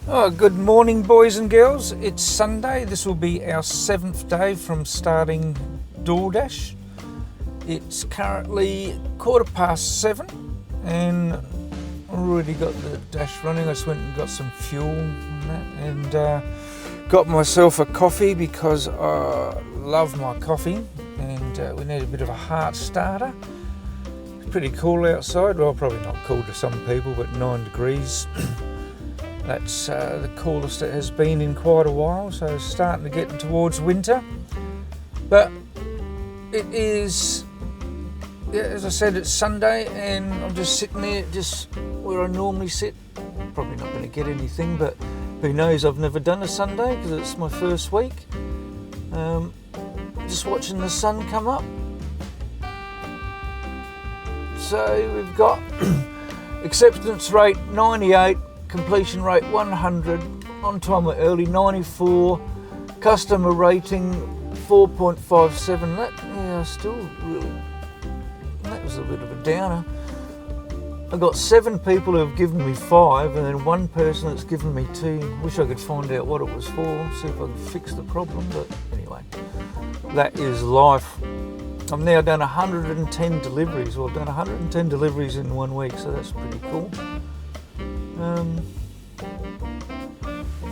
Oh, good morning, boys and girls. It's Sunday. This will be our 7th day from starting Doordash. It's currently 7:15 and already got the dash running. I just went and got some fuel and got myself a coffee because I love my coffee, and we need a bit of a heart starter. It's pretty cool outside. Well, probably not cool to some people, but 9 degrees. That's the coolest it has been in quite a while, so it's starting to get towards winter. But it is, as I said, it's Sunday and I'm just sitting there just where I normally sit. Probably not going to get anything, but who knows, I've never done a Sunday because it's my first week. Just watching the sun come up. So we've got acceptance rate 98, completion rate 100, on time or early 94, customer rating 4.57. That still really, that was a bit of a downer. I got 7 people who have given me 5, and then 1 person that's given me 2. Wish I could find out what it was for, see if I could fix the problem, but anyway, that is life. I've now done 110 deliveries, or I've done 110 deliveries in 1 week, so that's pretty cool.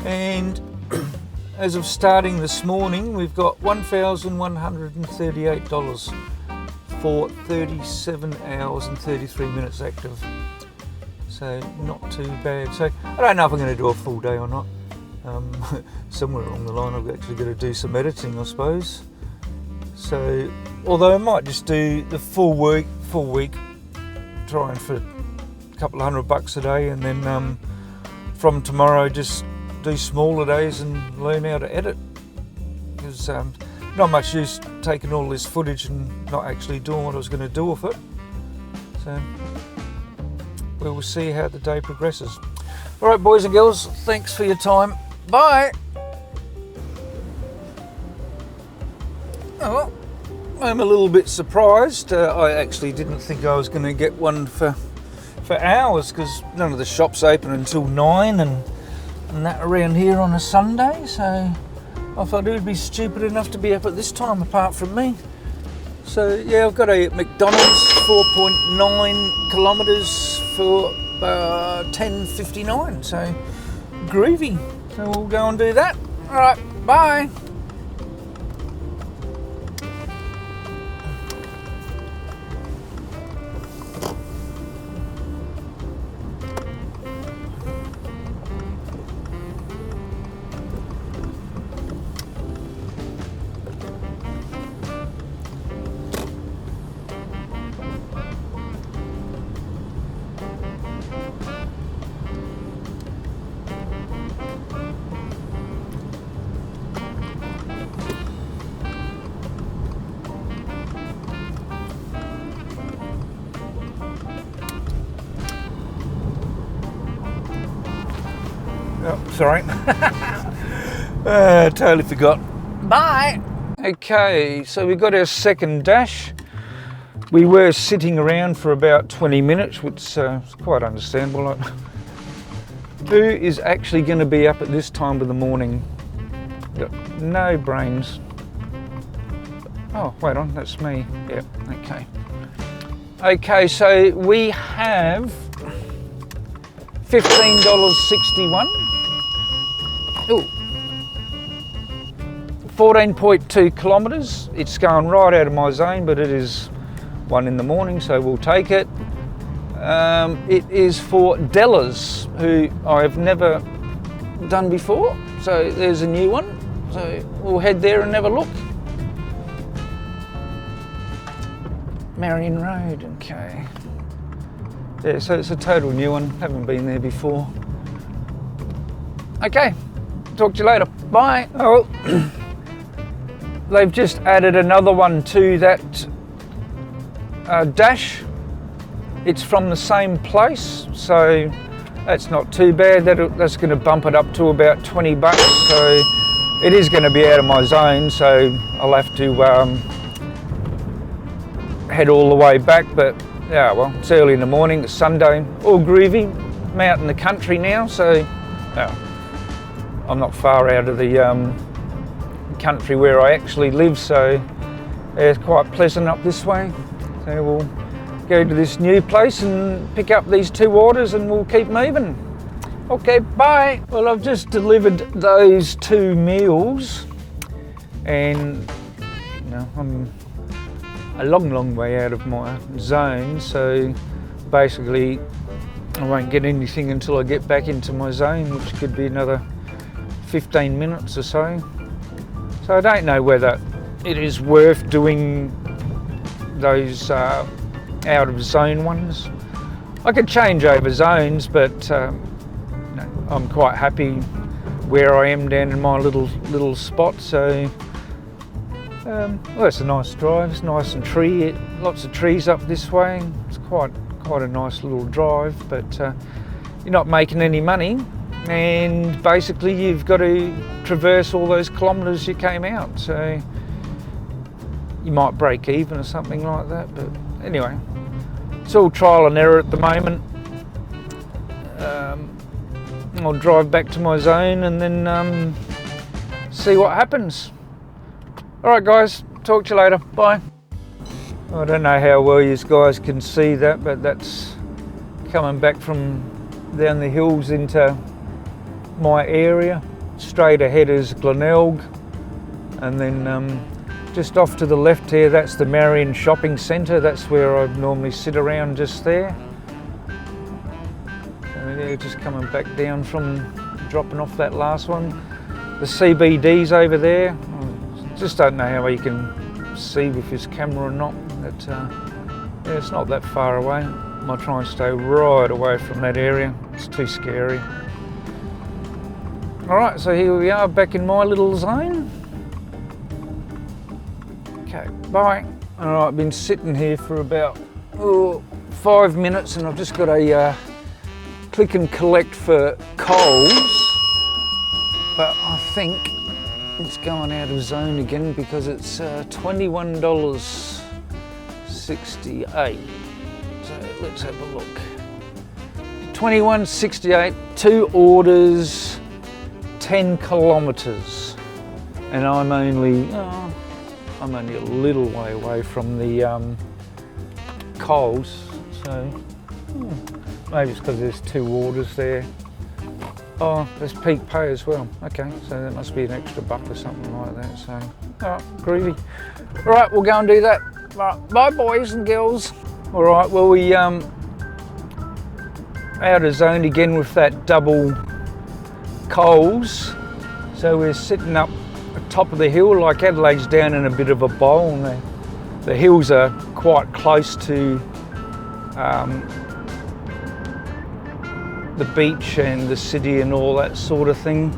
And as of starting this morning, we've got $1,138 for 37 hours and 33 minutes active. So not too bad. So I don't know if I'm going to do a full day or not. Somewhere along the line I've actually got to do some editing, I suppose. So although I might just do the full week, trying for a couple of $100 a day, and then from tomorrow just do smaller days and learn how to edit, because not much use taking all this footage and not actually doing what I was going to do with it. So we will see how the day progresses. Alright, boys and girls, thanks for your time. Bye. Oh, I'm a little bit surprised. I actually didn't think I was going to get one for hours, because none of the shops open until 9 and that around here on a Sunday, so I thought it would be stupid enough to be up at this time apart from me. So yeah, I've got a McDonalds 4.9 kilometres for 10:59, so groovy. So we'll go and do that. Alright, bye. Oh, sorry. Totally forgot. Bye. Okay, so we got our second dash. We were sitting around for about 20 minutes, which is quite understandable. Who is actually going to be up at this time of the morning? Got no brains. Oh, wait on, that's me. Yep, okay. Okay, so we have $15.61. Ooh. 14.2 kilometres. It's going right out of my zone, but it is 1 in the morning, so we'll take it. It is for Dellas, who I've never done before, so there's a new one. So we'll head there and have a look. Marion Road, okay. Yeah, so it's a total new one, haven't been there before. Okay, talk to you later, bye. Oh, well, they've just added another one to that dash. It's from the same place, so that's not too bad. That's going to bump it up to about $20, so it is going to be out of my zone, so I'll have to head all the way back, but yeah, well, it's early in the morning, it's Sunday, all groovy. I'm out in the country now, so yeah, I'm not far out of the country where I actually live, so it's quite pleasant up this way. So we'll go to this new place and pick up these 2 orders and we'll keep moving. Okay, bye. Well, I've just delivered those 2 meals and I'm a long way out of my zone, so basically I won't get anything until I get back into my zone, which could be another 15 minutes or so. So I don't know whether it is worth doing those out of zone ones. I could change over zones, but I'm quite happy where I am down in my little spot. So well, it's a nice drive. It's nice and tree. Lots of trees up this way. It's quite a nice little drive, but you're not making any money, and basically you've got to traverse all those kilometres you came out. So you might break even or something like that. But anyway, it's all trial and error at the moment. I'll drive back to my zone and then see what happens. Alright guys, talk to you later, bye. I don't know how well you guys can see that, but that's coming back from down the hills into my area. Straight ahead is Glenelg, and then just off to the left here, that's the Marion shopping centre. That's where I normally sit around just there. Yeah, just coming back down from dropping off that last one. The CBD's over there. I just don't know how you can see with this camera or not. But yeah, it's not that far away. I might try and stay right away from that area. It's too scary. Alright, so here we are back in my little zone. Okay, bye. Alright, I've been sitting here for about 5 minutes and I've just got a click and collect for Coles, but I think it's going out of zone again because it's $21.68. So let's have a look. $21.68, 2 orders, 10 kilometres, and I'm only a little way away from the Coles, so maybe it's because there's 2 orders there. Oh, there's peak pay as well. Okay, so that must be an extra $1 or something like that. So, all right, groovy. All right, we'll go and do that. Right, bye, boys and girls. All right, well, we out of zone again with that double Coles. So we're sitting up the top of the hill, like Adelaide's down in a bit of a bowl, and the hills are quite close to the beach and the city and all that sort of thing.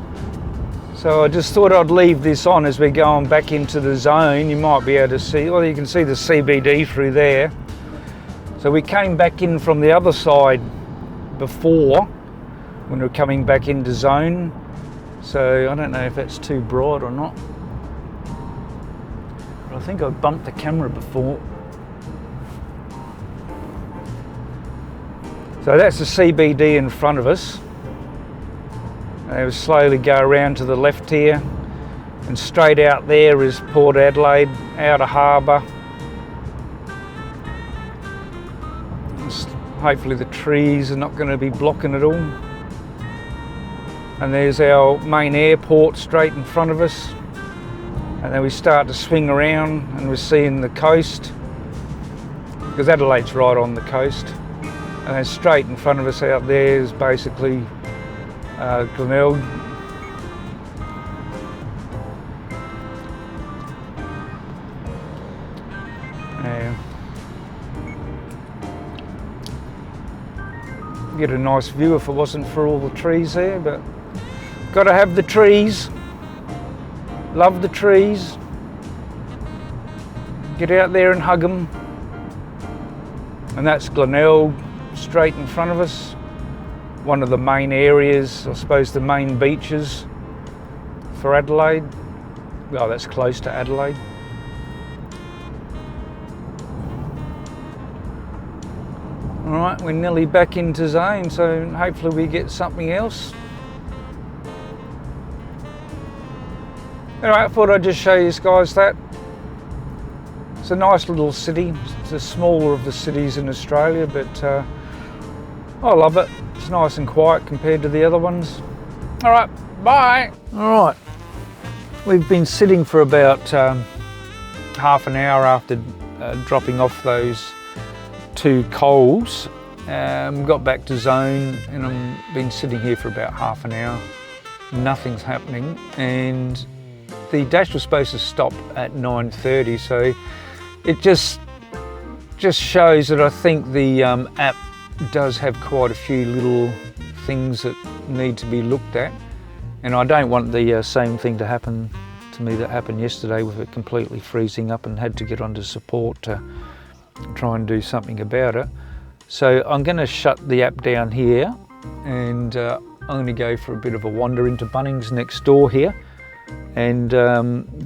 So I just thought I'd leave this on as we're going back into the zone. You might be able to see, well, you can see the CBD through there. So we came back in from the other side before when we were coming back into zone. So I don't know if that's too bright or not. But I think I bumped the camera before. So that's the CBD in front of us. And we'll slowly go around to the left here, and straight out there is Port Adelaide, outer harbour. Hopefully the trees are not going to be blocking it all. And there's our main airport straight in front of us. And then we start to swing around and we're seeing the coast, because Adelaide's right on the coast. And then straight in front of us out there is basically Glenelg. Get a nice view if it wasn't for all the trees there, but got to have the trees. Love the trees. Get out there and hug them. And that's Glenelg. Straight in front of us, one of the main areas, I suppose the main beaches for Adelaide. Well, that's close to Adelaide. All right, we're nearly back into zone, so hopefully we get something else. Anyway, I thought I'd just show you guys that. It's a nice little city. It's the smaller of the cities in Australia, but I love it. It's nice and quiet compared to the other ones. All right, bye. All right, we've been sitting for about half an hour after dropping off those 2 coals. Got back to zone and I've been sitting here for about half an hour. Nothing's happening, and the dash was supposed to stop at 9:30, so it just shows that I think the app does have quite a few little things that need to be looked at, and I don't want the same thing to happen to me that happened yesterday with it completely freezing up and had to get onto support to try and do something about it. So I'm going to shut the app down here, and I'm going to go for a bit of a wander into Bunnings next door here and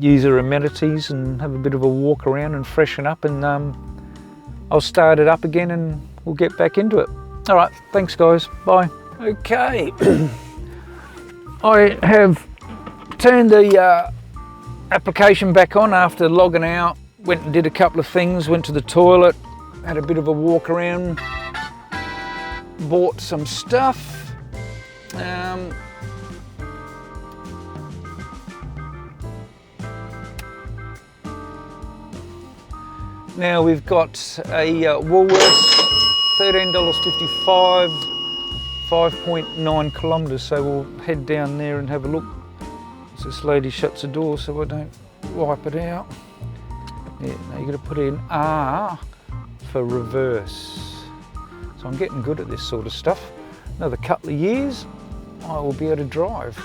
use their amenities and have a bit of a walk around and freshen up, and I'll start it up again and we'll get back into it. All right, thanks guys, bye. Okay, I have turned the application back on after logging out, went and did a couple of things, went to the toilet, had a bit of a walk around, bought some stuff. Now we've got a Woolworths, $13.55, 5.9 kilometres, so we'll head down there and have a look. As this lady shuts the door so I don't wipe it out. Yeah, now you've got to put in R for reverse. So I'm getting good at this sort of stuff. Another couple of years, I will be able to drive.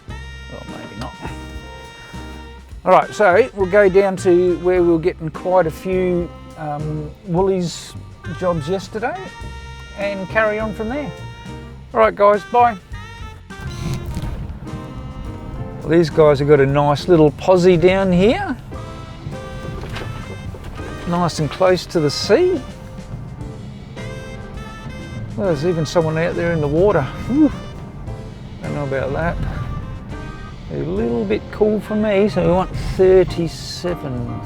Well, maybe not. All right, so we'll go down to where we were getting quite a few Woolies jobs yesterday and carry on from there. All right, guys, bye. Well, these guys have got a nice little posse down here. Nice and close to the sea. Well, there's even someone out there in the water. Whew. Don't know about that. A little bit cool for me, so we want 37.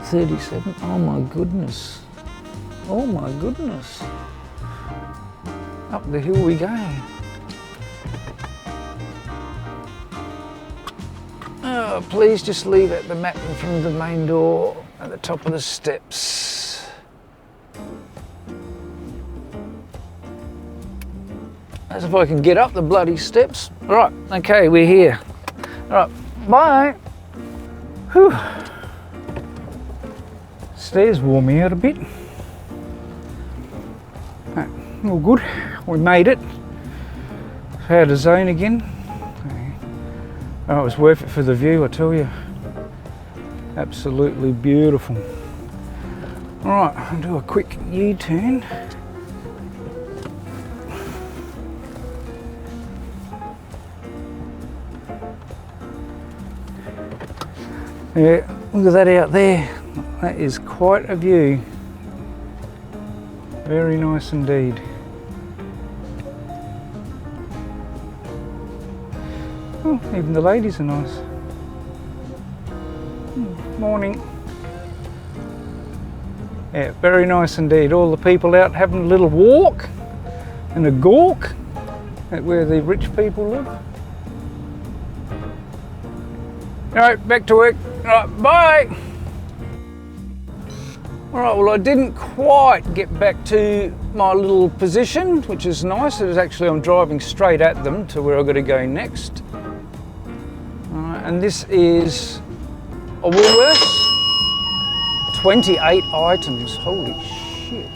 37, oh my goodness. Oh my goodness. Up the hill we go. Oh, please just leave out the mat in front of the main door at the top of the steps. As if I can get up the bloody steps. All right, okay, we're here. All right, bye. Whew. Stairs wore me out a bit. Right, all good, we made it. Out of zone again. Oh, it was worth it for the view, I tell you. Absolutely beautiful. All right, I'll do a quick U-turn. Yeah, look at that out there. That is quite a view. Very nice indeed. Oh, even the ladies are nice. Morning. Yeah, very nice indeed. All the people out having a little walk and a gawk at where the rich people live. All right, back to work. All right, bye. All right, well, I didn't quite get back to my little position, which is nice. It is actually, I'm driving straight at them to where I've got to go next. All right, and this is a Woolworths. 28 items, holy shit.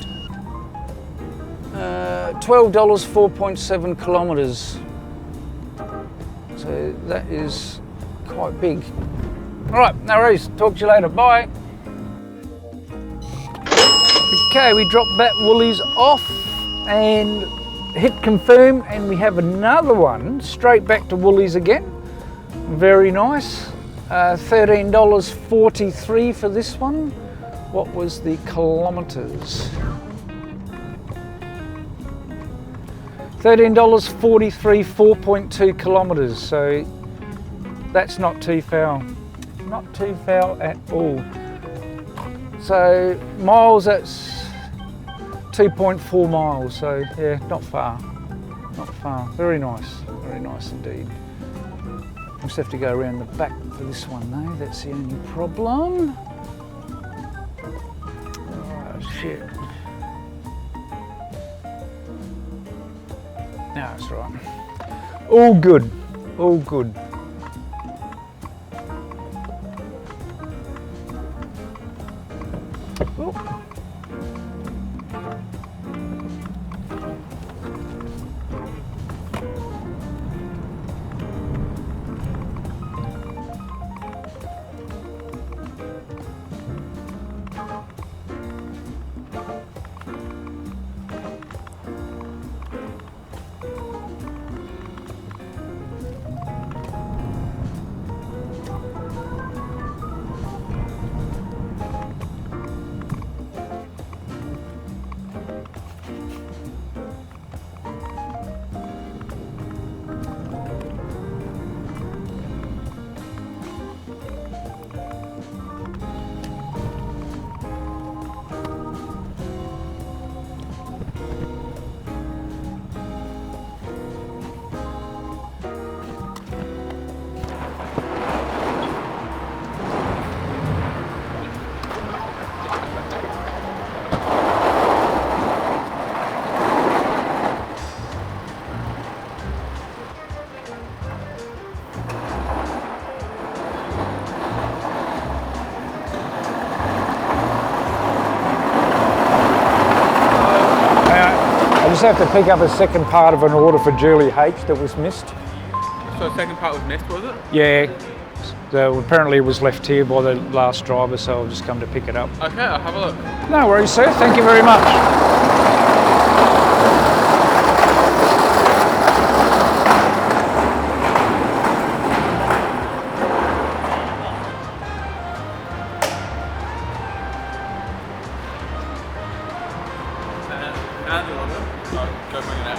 $12, 4.7 kilometres. So that is quite big. All right, no worries, talk to you later, bye. Okay, we dropped that Woolies off and hit confirm, and we have another one straight back to Woolies again. Very nice. $13.43 for this one. What was the kilometres? $13.43, 4.2 kilometres, so that's not too foul. Not too foul at all. So miles, that's 2.4 miles, so yeah, not far. Not far. Very nice indeed. We'll just have to go around the back for this one though, that's the only problem. Oh shit. No, that's right. All good, all good. Oh. I just have to pick up a second part of an order for Julie H that was missed. So the second part was missed, was it? Yeah, so apparently it was left here by the last driver, so I'll just come to pick it up. Okay, I'll have a look. No worries, sir. Thank you very much.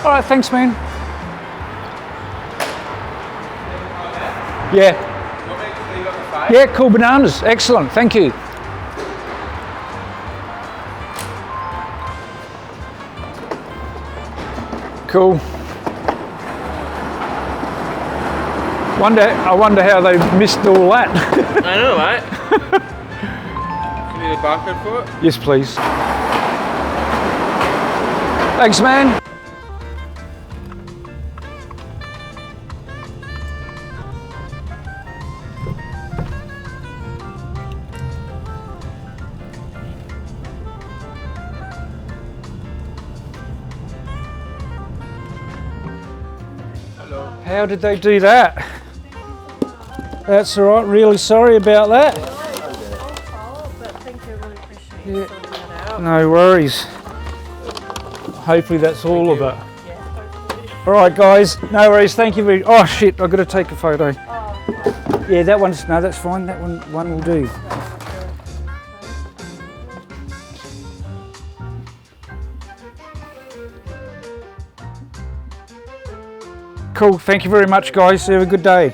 All right, thanks, man. Yeah. Yeah, cool bananas. Excellent. Thank you. Cool. I wonder how they missed all that. I know, right? Do you need a barcode for it? Yes, please. Thanks, man. How did they do that? That's all right, really sorry about that. Yeah. No worries. Hopefully that's all of it. All right guys, no worries, thank you very much. Oh shit, I've got to take a photo. Yeah, that one's, no, that's fine, that one will do. Cool, thank you very much guys, have a good day.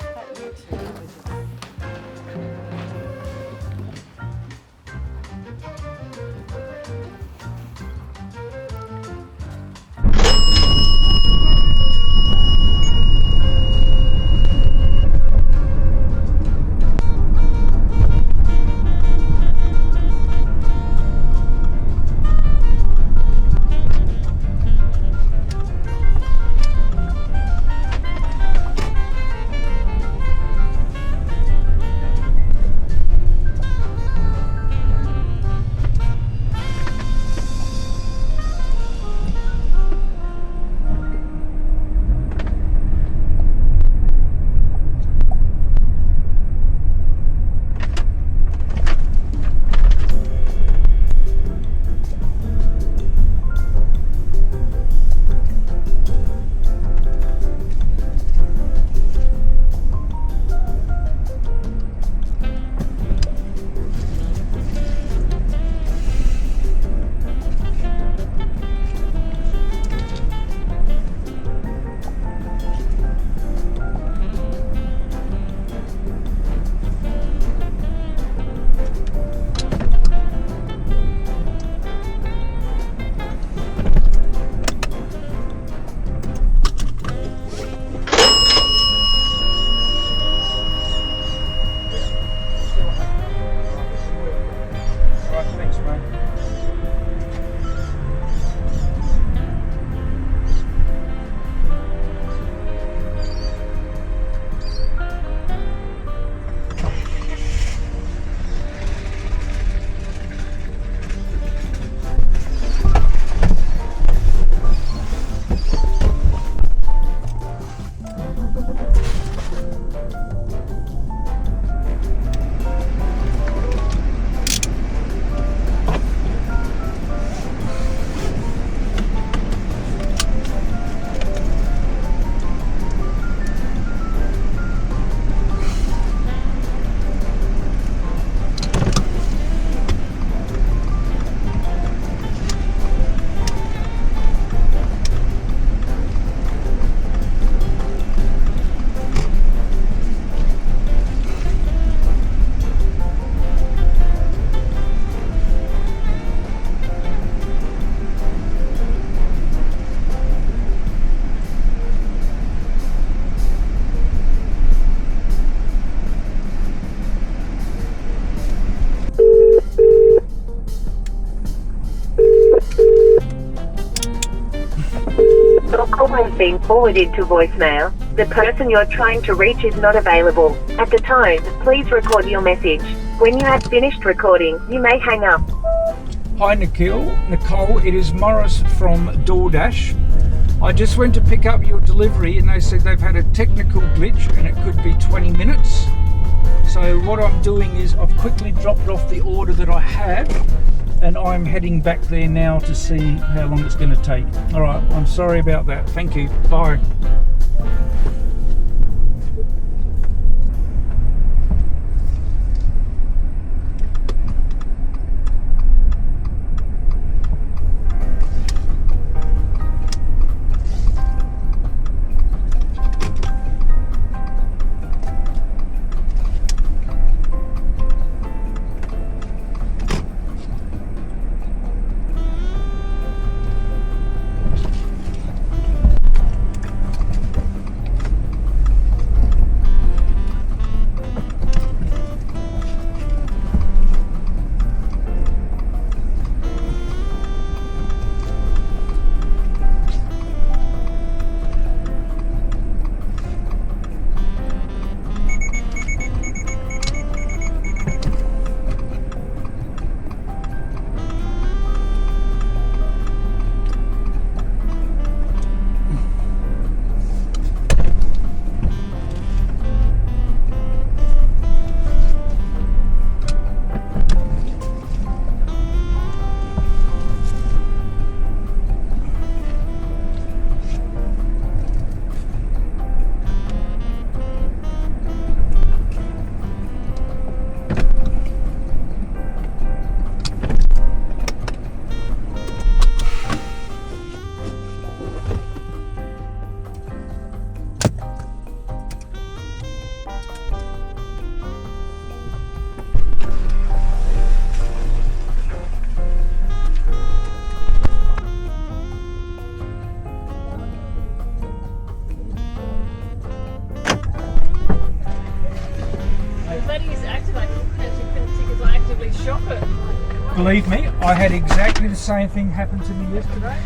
Your call has been forwarded to voicemail. The person you're trying to reach is not available. At the tone, please record your message. When you have finished recording, you may hang up. Hi Nicole, it is Morris from Doordash. I just went to pick up your delivery and they said they've had a technical glitch and it could be 20 minutes. So what I'm doing is I've quickly dropped off the order that I had and I'm heading back there now to see how long it's going to take. Alright, I'm sorry about that. Thank you. Bye. Believe me, I had exactly the same thing happen to me yesterday.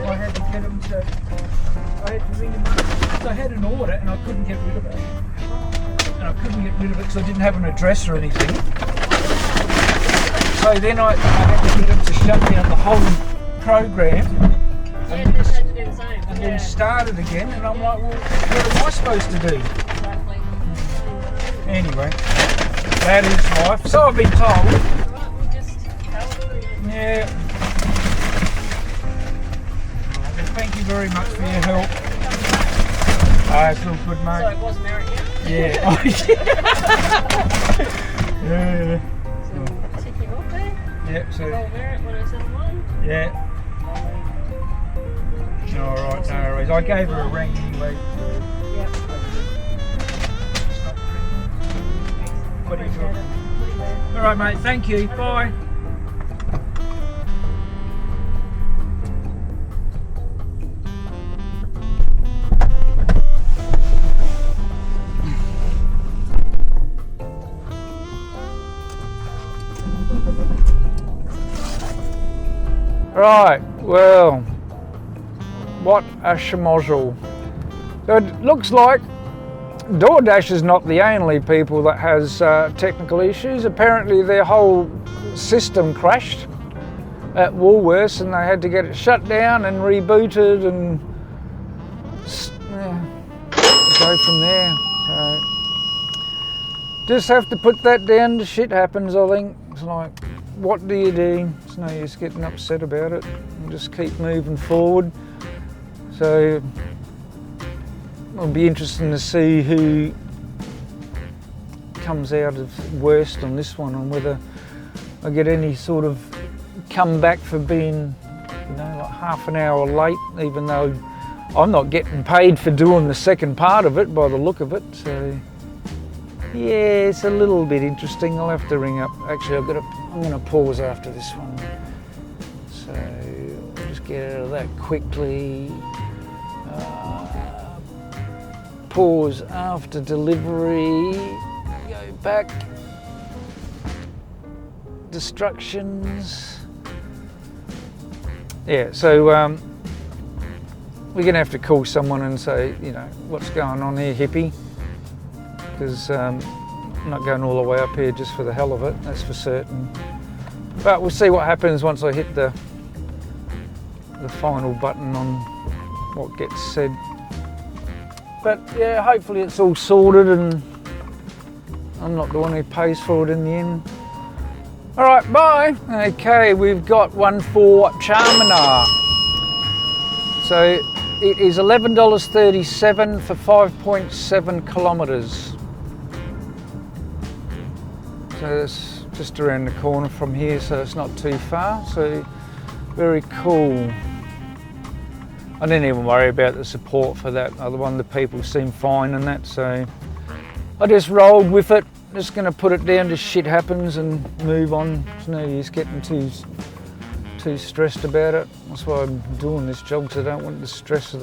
I had to get them to, I had to ring them up. So I had an order and I couldn't get rid of it. And I couldn't get rid of it because I didn't have an address or anything. So then I had to get them to shut down the whole program. And then start it again. And I'm like, well, what am I supposed to do? Exactly. Anyway, that is life. So I've been told. Yeah. Well, thank you very much for your help. I feel good, mate. So it was Marion. Yeah. Oh, yeah. So ticking off there. Yep. So. Marion 1071. Yeah. All right. No worries. I gave her a ring anyway. Yep. What are you doing? All right, mate. Thank you. Bye. Right, well, what a schmozzle. So it looks like Doordash is not the only people that has technical issues. Apparently their whole system crashed at Woolworths and they had to get it shut down and rebooted and go from there. So just have to put that down to shit happens, I think. It's like, what do you do? It's no use getting upset about it and just keep moving forward. So it'll be interesting to see who comes out of worst on this one and whether I get any sort of comeback for being, like half an hour late, even though I'm not getting paid for doing the second part of it by the look of it. So yeah, it's a little bit interesting. I'll have to ring up. Actually, I'm going to pause after this one. So I'll just get out of that quickly. Pause after delivery. Go back. Destructions. Yeah, so we're going to have to call someone and say, you know, what's going on here, hippie? Because I'm not going all the way up here just for the hell of it, that's for certain. But we'll see what happens once I hit the final button on what gets said. But yeah, hopefully it's all sorted and I'm not the one who pays for it in the end. All right, bye. Okay, we've got one for Charminar. So it is $11.37 for 5.7 kilometres. So that's just around the corner from here, so it's not too far. So very cool. I didn't even worry about the support for that other one. The people seemed fine and that, so I just rolled with it. Just going to put it down to shit happens and move on. There's no use getting too stressed about it. That's why I'm doing this job, because I don't want the stress of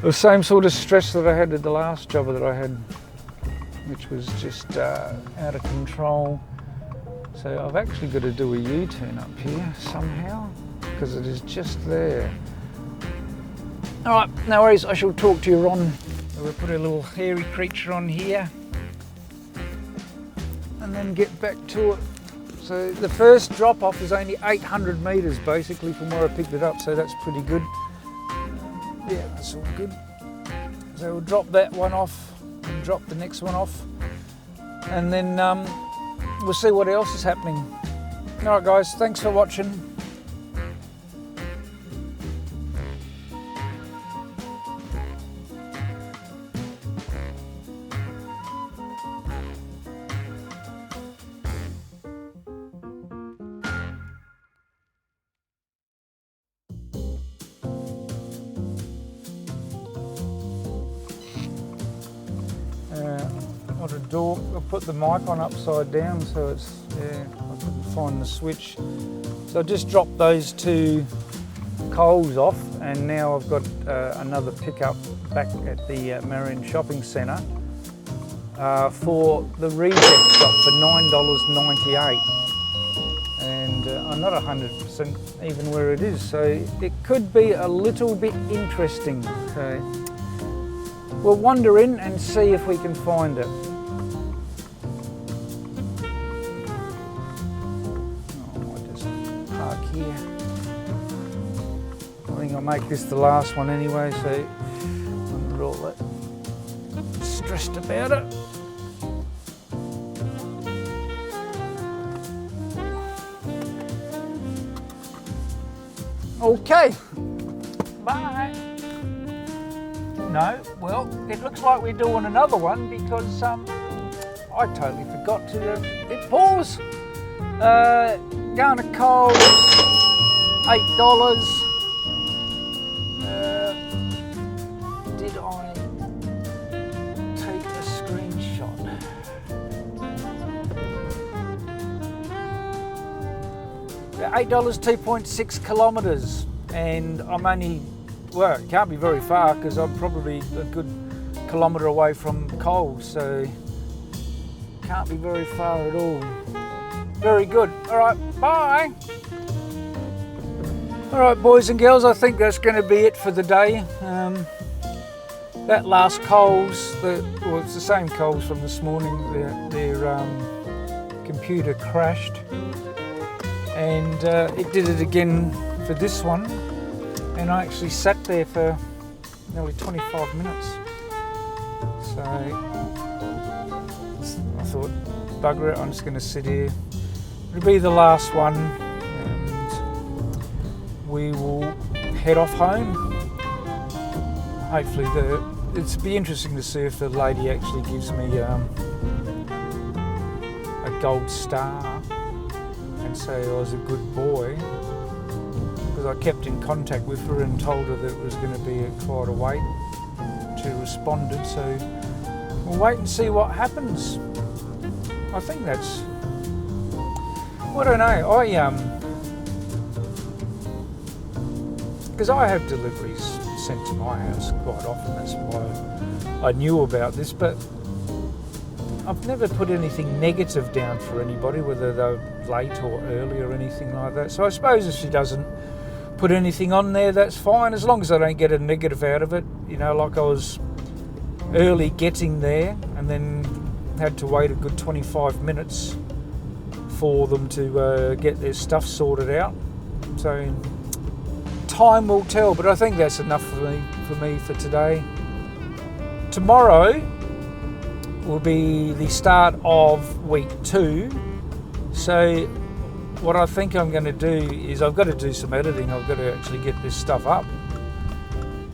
the same sort of stress that I had with the last job that I had, which was just out of control. So I've actually got to do a U-turn up here somehow, because it is just there. All right, no worries, I shall talk to you on. So we'll put a little hairy creature on here and then get back to it. So the first drop off is only 800 metres basically from where I picked it up, so that's pretty good. Yeah, that's all good. So we'll drop that one off and drop the next one off, and then we'll see what else is happening. All right guys, thanks for watching. What a dork. I put the mic on upside down, so it's, yeah, I couldn't find the switch. So I just dropped those two coals off, and now I've got another pickup back at the Marion shopping centre for the reject shop for $9.98. And I'm not 100% even where it is, so it could be a little bit interesting. So we'll wander in and see if we can find it. I think I'll make this the last one anyway, so I'm not all that stressed about it. Okay, bye. No, well, it looks like we're doing another one because I totally forgot to hit pause. Going to Coles, $8. Did I take a screenshot? $8, 2.6 kilometres, and I'm only, well, it can't be very far because I'm probably a good kilometre away from Coles, so can't be very far at all. Very good. All right, bye. All right, boys and girls, I think that's going to be it for the day. That last Coles, well, it's the same Coles from this morning. Their computer crashed, and it did it again for this one. And I actually sat there for nearly 25 minutes. So I thought, bugger it, I'm just going to sit here. It'll be the last one, and we will head off home. Hopefully, it'll be interesting to see if the lady actually gives me a gold star and say I was a good boy, because I kept in contact with her and told her that it was going to be quite a wait. She responded, so we'll wait and see what happens. I think that's, I don't know, because I have deliveries sent to my house quite often, that's why I knew about this, but I've never put anything negative down for anybody, whether they're late or early or anything like that. So I suppose if she doesn't put anything on there, that's fine, as long as I don't get a negative out of it. You know, like I was early getting there and then had to wait a good 25 minutes for them to get their stuff sorted out. So time will tell, but I think that's enough for me for today. Tomorrow will be the start of week 2. So what I think I'm going to do is I've got to do some editing. I've got to actually get this stuff up.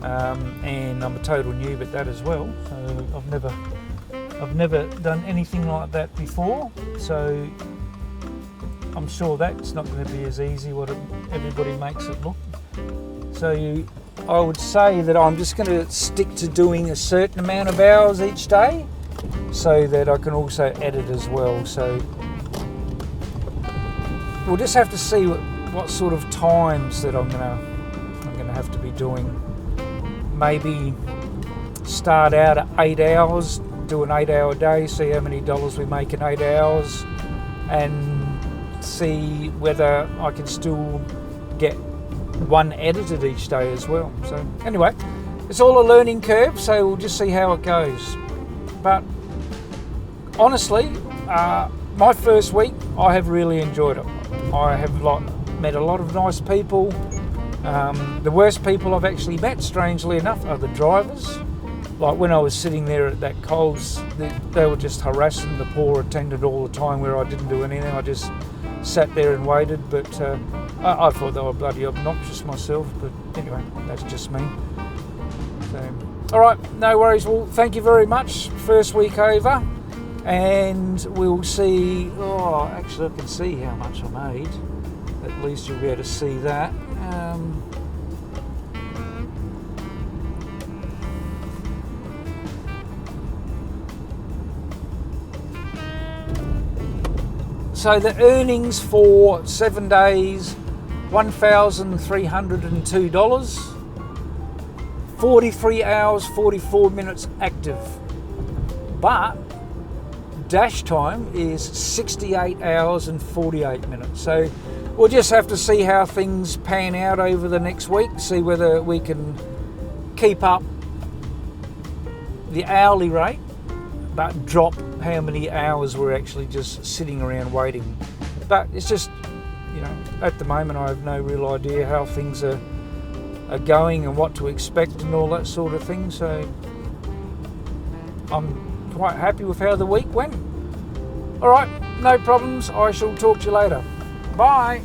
And I'm a total noob at that as well. So I've never done anything like that before. So I'm sure that's not going to be as easy what everybody makes it look. So I would say that I'm just going to stick to doing a certain amount of hours each day so that I can also edit as well. So we'll just have to see what sort of times that I'm gonna have to be doing. Maybe start out at 8 hours, do an 8-hour day, see how many dollars we make in 8 hours, and see whether I can still get one edited each day as well. So anyway, it's all a learning curve, so we'll just see how it goes. But honestly, my first week, I have really enjoyed it. I have met a lot of nice people. The worst people I've actually met, strangely enough, are the drivers. Like when I was sitting there at that Coles, they were just harassing the poor attendant all the time where I didn't do anything. I just sat there and waited, but I thought they were bloody obnoxious myself. But anyway, that's just me. So, all right, no worries. Well, thank you very much. First week over. And we'll see. Oh, actually, I can see how much I made. At least you'll be able to see that. So the earnings for 7 days, $1,302. 43 hours, 44 minutes active. But dash time is 68 hours and 48 minutes. So we'll just have to see how things pan out over the next week, see whether we can keep up the hourly rate, but drop how many hours we're actually just sitting around waiting. But it's just, you know, at the moment I have no real idea how things are going and what to expect and all that sort of thing. So I'm quite happy with how the week went. All right, no problems. I shall talk to you later. Bye.